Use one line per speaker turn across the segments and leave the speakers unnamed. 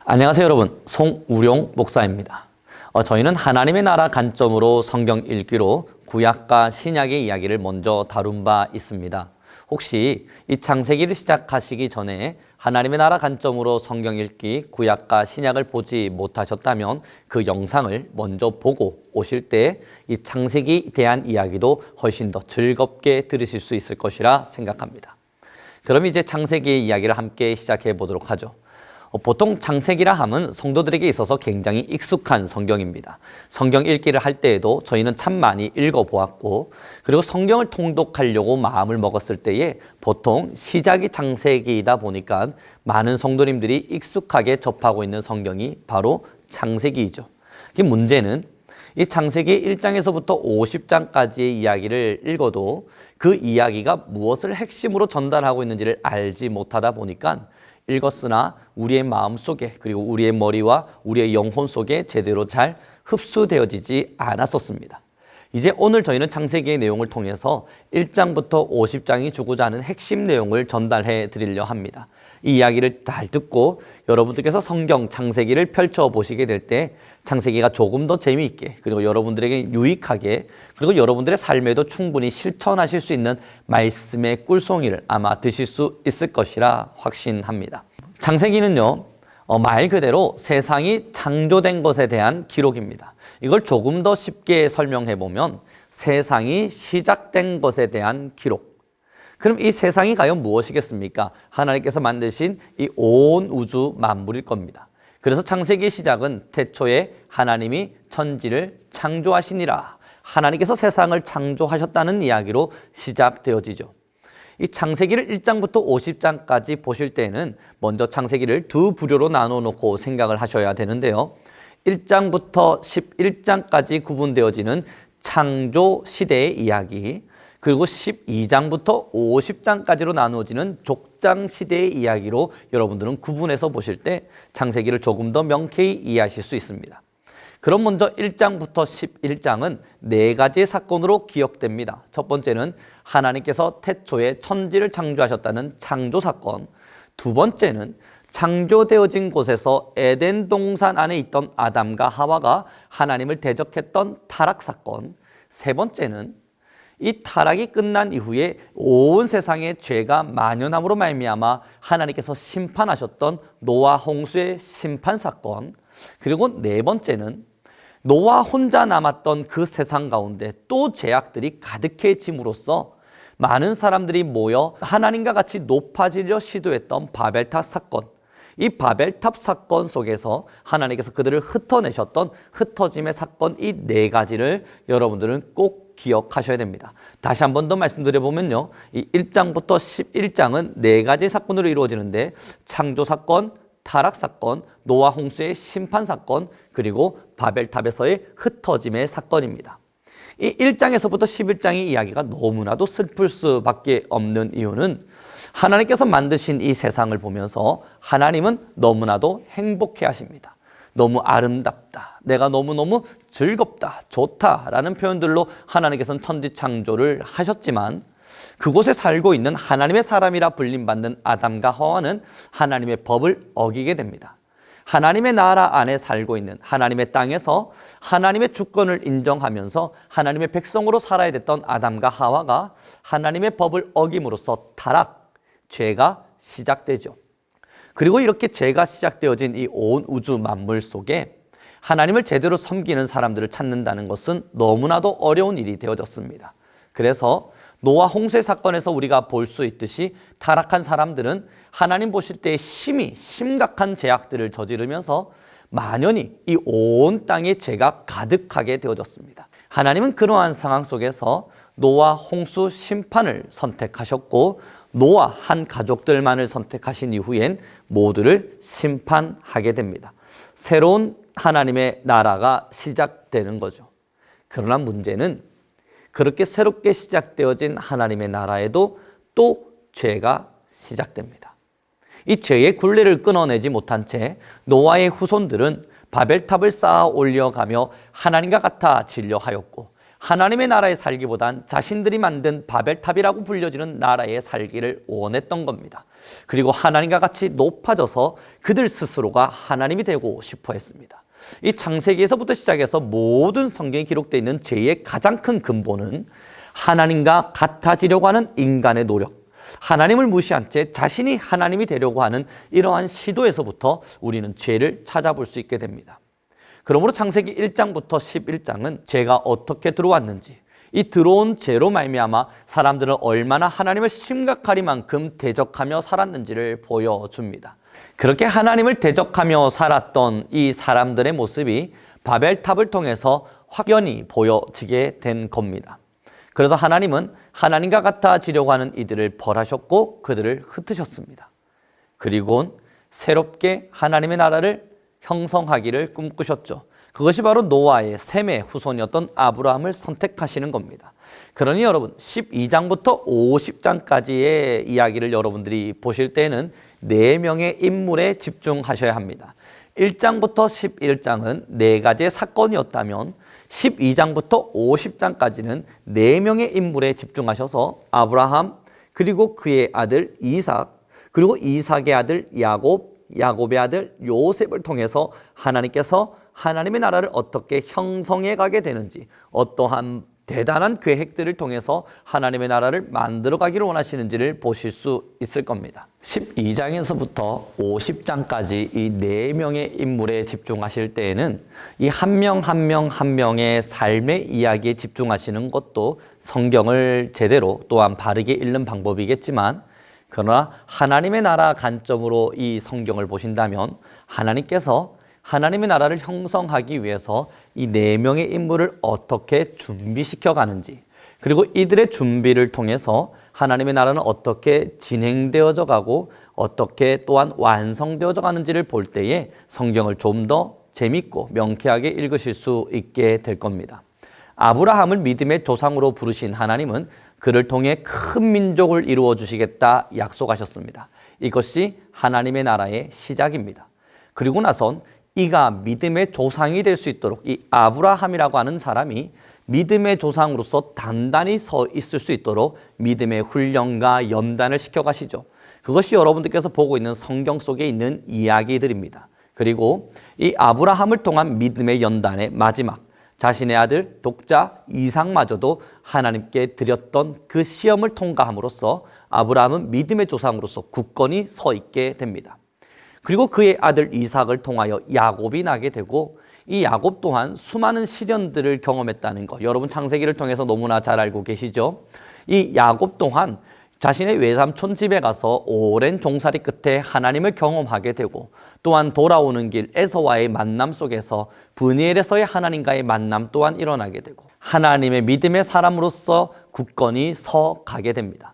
안녕하세요 여러분, 송우룡 목사입니다. 저희는 하나님의 나라 관점으로 성경 읽기로 구약과 신약의 이야기를 먼저 다룬 바 있습니다. 혹시 이 창세기를 시작하시기 전에 하나님의 나라 관점으로 성경 읽기 구약과 신약을 보지 못하셨다면 그 영상을 먼저 보고 오실 때 이 창세기에 대한 이야기도 훨씬 더 즐겁게 들으실 수 있을 것이라 생각합니다. 그럼 이제 창세기의 이야기를 함께 시작해 보도록 하죠. 보통 창세기라 함은 성도들에게 있어서 굉장히 익숙한 성경입니다. 성경 읽기를 할 때에도 저희는 참 많이 읽어보았고, 그리고 성경을 통독하려고 마음을 먹었을 때에 보통 시작이 창세기이다 보니까 많은 성도님들이 익숙하게 접하고 있는 성경이 바로 창세기이죠. 이 문제는 이 창세기 1장에서부터 50장까지의 이야기를 읽어도 그 이야기가 무엇을 핵심으로 전달하고 있는지를 알지 못하다 보니까 읽었으나 우리의 마음 속에 그리고 우리의 머리와 우리의 영혼 속에 제대로 잘 흡수되어지지 않았었습니다. 이제 오늘 저희는 창세기의 내용을 통해서 1장부터 50장이 주고자 하는 핵심 내용을 전달해 드리려 합니다. 이 이야기를 잘 듣고 여러분들께서 성경 창세기를 펼쳐보시게 될 때 창세기가 조금 더 재미있게 그리고 여러분들에게 유익하게 그리고 여러분들의 삶에도 충분히 실천하실 수 있는 말씀의 꿀송이를 아마 드실 수 있을 것이라 확신합니다. 창세기는요, 말 그대로 세상이 창조된 것에 대한 기록입니다. 이걸 조금 더 쉽게 설명해 보면 세상이 시작된 것에 대한 기록. 그럼 이 세상이 과연 무엇이겠습니까? 하나님께서 만드신 이 온 우주 만물일 겁니다. 그래서 창세기의 시작은 태초에 하나님이 천지를 창조하시니라. 하나님께서 세상을 창조하셨다는 이야기로 시작되어지죠. 이 창세기를 1장부터 50장까지 보실 때는 먼저 창세기를 두 부류로 나눠 놓고 생각을 하셔야 되는데요. 1장부터 11장까지 구분되어지는 창조 시대의 이야기, 그리고 12장부터 50장까지로 나누어지는 족장 시대의 이야기로 여러분들은 구분해서 보실 때 창세기를 조금 더 명쾌히 이해하실 수 있습니다. 그럼 먼저 1장부터 11장은 네 가지의 사건으로 기억됩니다. 첫 번째는 하나님께서 태초에 천지를 창조하셨다는 창조 사건. 두 번째는 창조되어진 곳에서 에덴 동산 안에 있던 아담과 하와가 하나님을 대적했던 타락 사건. 세 번째는 이 타락이 끝난 이후에 온 세상에 죄가 만연함으로 말미암아 하나님께서 심판하셨던 노아 홍수의 심판 사건. 그리고 네 번째는 노아 혼자 남았던 그 세상 가운데 또 죄악들이 가득해짐으로써 많은 사람들이 모여 하나님과 같이 높아지려 시도했던 바벨탑 사건. 이 바벨탑 사건 속에서 하나님께서 그들을 흩어내셨던 흩어짐의 사건, 이 네 가지를 여러분들은 꼭 기억하셔야 됩니다. 다시 한 번 더 말씀드려보면요, 이 1장부터 11장은 네 가지 사건으로 이루어지는데 창조 사건, 타락 사건, 노아 홍수의 심판 사건, 그리고 바벨탑에서의 흩어짐의 사건입니다. 이 1장에서부터 11장의 이야기가 너무나도 슬플 수밖에 없는 이유는 하나님께서 만드신 이 세상을 보면서 하나님은 너무나도 행복해 하십니다. 너무 아름답다, 내가 너무너무 즐겁다, 좋다라는 표현들로 하나님께서는 천지 창조를 하셨지만 그곳에 살고 있는 하나님의 사람이라 불림받는 아담과 하와는 하나님의 법을 어기게 됩니다. 하나님의 나라 안에 살고 있는 하나님의 땅에서 하나님의 주권을 인정하면서 하나님의 백성으로 살아야 됐던 아담과 하와가 하나님의 법을 어김으로써 타락, 죄가 시작되죠. 그리고 이렇게 죄가 시작되어진 이 온 우주 만물 속에 하나님을 제대로 섬기는 사람들을 찾는다는 것은 너무나도 어려운 일이 되어졌습니다. 그래서 노아 홍수의 사건에서 우리가 볼 수 있듯이 타락한 사람들은 하나님 보실 때 심각한 죄악들을 저지르면서 만연히 이 온 땅에 죄가 가득하게 되어졌습니다. 하나님은 그러한 상황 속에서 노아 홍수 심판을 선택하셨고 노아 한 가족들만을 선택하신 이후엔 모두를 심판하게 됩니다. 새로운 하나님의 나라가 시작되는 거죠. 그러나 문제는 그렇게 새롭게 시작되어진 하나님의 나라에도 또 죄가 시작됩니다. 이 죄의 굴레를 끊어내지 못한 채 노아의 후손들은 바벨탑을 쌓아 올려가며 하나님과 같아지려 하였고 하나님의 나라에 살기보단 자신들이 만든 바벨탑이라고 불려지는 나라에 살기를 원했던 겁니다. 그리고 하나님과 같이 높아져서 그들 스스로가 하나님이 되고 싶어 했습니다. 이 창세기에서부터 시작해서 모든 성경에 기록되어 있는 죄의 가장 큰 근본은 하나님과 같아지려고 하는 인간의 노력, 하나님을 무시한 채 자신이 하나님이 되려고 하는 이러한 시도에서부터 우리는 죄를 찾아볼 수 있게 됩니다. 그러므로 창세기 1장부터 11장은 죄가 어떻게 들어왔는지, 이 들어온 죄로 말미암아 사람들은 얼마나 하나님을 심각하리만큼 대적하며 살았는지를 보여줍니다. 그렇게 하나님을 대적하며 살았던 이 사람들의 모습이 바벨탑을 통해서 확연히 보여지게 된 겁니다. 그래서 하나님은 하나님과 같아지려고 하는 이들을 벌하셨고 그들을 흩으셨습니다. 그리고 새롭게 하나님의 나라를 형성하기를 꿈꾸셨죠. 그것이 바로 노아의 셈의 후손이었던 아브라함을 선택하시는 겁니다. 그러니 여러분 12장부터 50장까지의 이야기를 여러분들이 보실 때는 4명의 인물에 집중하셔야 합니다. 1장부터 11장은 4가지의 사건이었다면 12장부터 50장까지는 4명의 인물에 집중하셔서 아브라함, 그리고 그의 아들 이삭, 그리고 이삭의 아들 야곱, 야곱의 아들 요셉을 통해서 하나님께서 하나님의 나라를 어떻게 형성해 가게 되는지, 어떠한 대단한 계획들을 통해서 하나님의 나라를 만들어 가기를 원하시는지를 보실 수 있을 겁니다. 12장에서부터 50장까지 이 4명의 인물에 집중하실 때에는 이 한 명 한 명 한 명의 삶의 이야기에 집중하시는 것도 성경을 제대로 또한 바르게 읽는 방법이겠지만, 그러나 하나님의 나라 관점으로 이 성경을 보신다면 하나님께서 하나님의 나라를 형성하기 위해서 이 4명의 인물을 어떻게 준비시켜 가는지, 그리고 이들의 준비를 통해서 하나님의 나라는 어떻게 진행되어져 가고 어떻게 또한 완성되어져 가는지를 볼 때에 성경을 좀 더 재밌고 명쾌하게 읽으실 수 있게 될 겁니다. 아브라함을 믿음의 조상으로 부르신 하나님은 그를 통해 큰 민족을 이루어 주시겠다 약속하셨습니다. 이것이 하나님의 나라의 시작입니다. 그리고 나선 이가 믿음의 조상이 될 수 있도록 이 아브라함이라고 하는 사람이 믿음의 조상으로서 단단히 서 있을 수 있도록 믿음의 훈련과 연단을 시켜가시죠. 그것이 여러분들께서 보고 있는 성경 속에 있는 이야기들입니다. 그리고 이 아브라함을 통한 믿음의 연단의 마지막, 자신의 아들 독자 이삭마저도 하나님께 드렸던 그 시험을 통과함으로써 아브라함은 믿음의 조상으로서 굳건히 서 있게 됩니다. 그리고 그의 아들 이삭을 통하여 야곱이 나게 되고, 이 야곱 또한 수많은 시련들을 경험했다는 것, 여러분 창세기를 통해서 너무나 잘 알고 계시죠. 이 야곱 또한 자신의 외삼촌 집에 가서 오랜 종살이 끝에 하나님을 경험하게 되고, 또한 돌아오는 길 에서와의 만남 속에서 브니엘에서의 하나님과의 만남 또한 일어나게 되고, 하나님의 믿음의 사람으로서 굳건히 서 가게 됩니다.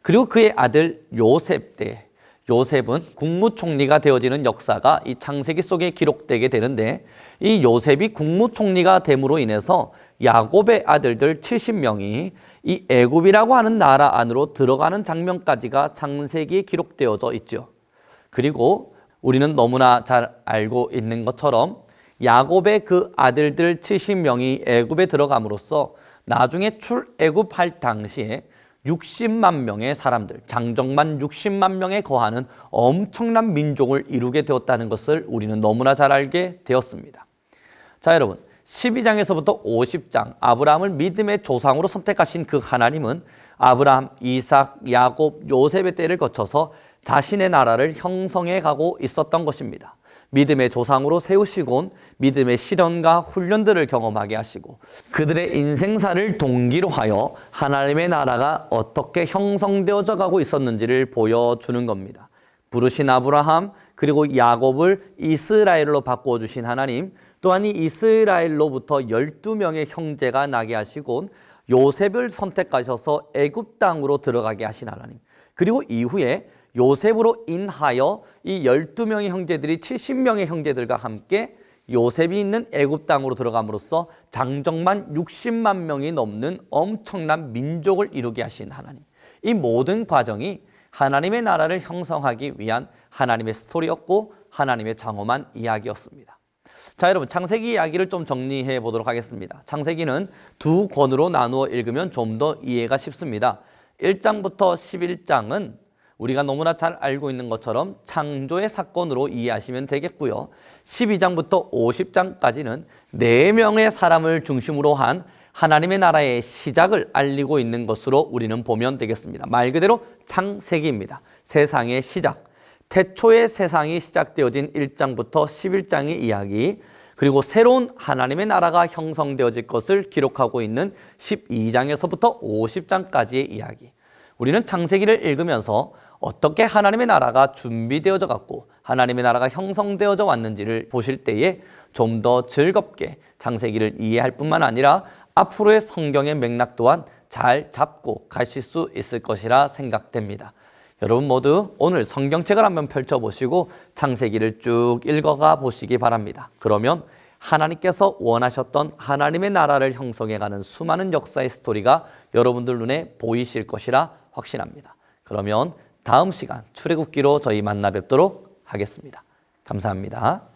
그리고 그의 아들 요셉 때, 요셉은 국무총리가 되어지는 역사가 이 창세기 속에 기록되게 되는데, 이 요셉이 국무총리가 됨으로 인해서 야곱의 아들들 70명이 이 애굽이라고 하는 나라 안으로 들어가는 장면까지가 창세기에 기록되어져 있죠. 그리고 우리는 너무나 잘 알고 있는 것처럼 야곱의 그 아들들 70명이 애굽에 들어감으로써 나중에 출애굽할 당시에 60만 명의 사람들, 장정만 60만 명에 거하는 엄청난 민족을 이루게 되었다는 것을 우리는 너무나 잘 알게 되었습니다. 자, 여러분 12장에서부터 50장 아브라함을 믿음의 조상으로 선택하신 그 하나님은 아브라함, 이삭, 야곱, 요셉의 때를 거쳐서 자신의 나라를 형성해 가고 있었던 것입니다. 믿음의 조상으로 세우시곤 믿음의 시련과 훈련들을 경험하게 하시고 그들의 인생사를 동기로 하여 하나님의 나라가 어떻게 형성되어져 가고 있었는지를 보여주는 겁니다. 부르신 아브라함, 그리고 야곱을 이스라엘로 바꿔주신 하나님, 또한 이 이스라엘로부터 12명의 형제가 나게 하시곤 요셉을 선택하셔서 애굽 땅으로 들어가게 하신 하나님, 그리고 이후에 요셉으로 인하여 이 12명의 형제들이 70명의 형제들과 함께 요셉이 있는 애굽 땅으로 들어감으로써 장정만 60만 명이 넘는 엄청난 민족을 이루게 하신 하나님, 이 모든 과정이 하나님의 나라를 형성하기 위한 하나님의 스토리였고 하나님의 장엄한 이야기였습니다. 자, 여러분 창세기 이야기를 좀 정리해 보도록 하겠습니다. 창세기는 두 권으로 나누어 읽으면 좀 더 이해가 쉽습니다. 1장부터 11장은 우리가 너무나 잘 알고 있는 것처럼 창조의 사건으로 이해하시면 되겠고요. 12장부터 50장까지는 4명의 사람을 중심으로 한 하나님의 나라의 시작을 알리고 있는 것으로 우리는 보면 되겠습니다. 말 그대로 창세기입니다. 세상의 시작. 태초에 세상이 시작되어진 1장부터 11장의 이야기, 그리고 새로운 하나님의 나라가 형성되어질 것을 기록하고 있는 12장에서부터 50장까지의 이야기. 우리는 창세기를 읽으면서 어떻게 하나님의 나라가 준비되어져 갔고 하나님의 나라가 형성되어져 왔는지를 보실 때에 좀 더 즐겁게 창세기를 이해할 뿐만 아니라 앞으로의 성경의 맥락 또한 잘 잡고 가실 수 있을 것이라 생각됩니다. 여러분 모두 오늘 성경책을 한번 펼쳐보시고 창세기를 쭉 읽어가 보시기 바랍니다. 그러면 하나님께서 원하셨던 하나님의 나라를 형성해가는 수많은 역사의 스토리가 여러분들 눈에 보이실 것이라 확신합니다. 그러면 다음 시간 출애굽기로 저희 만나 뵙도록 하겠습니다. 감사합니다.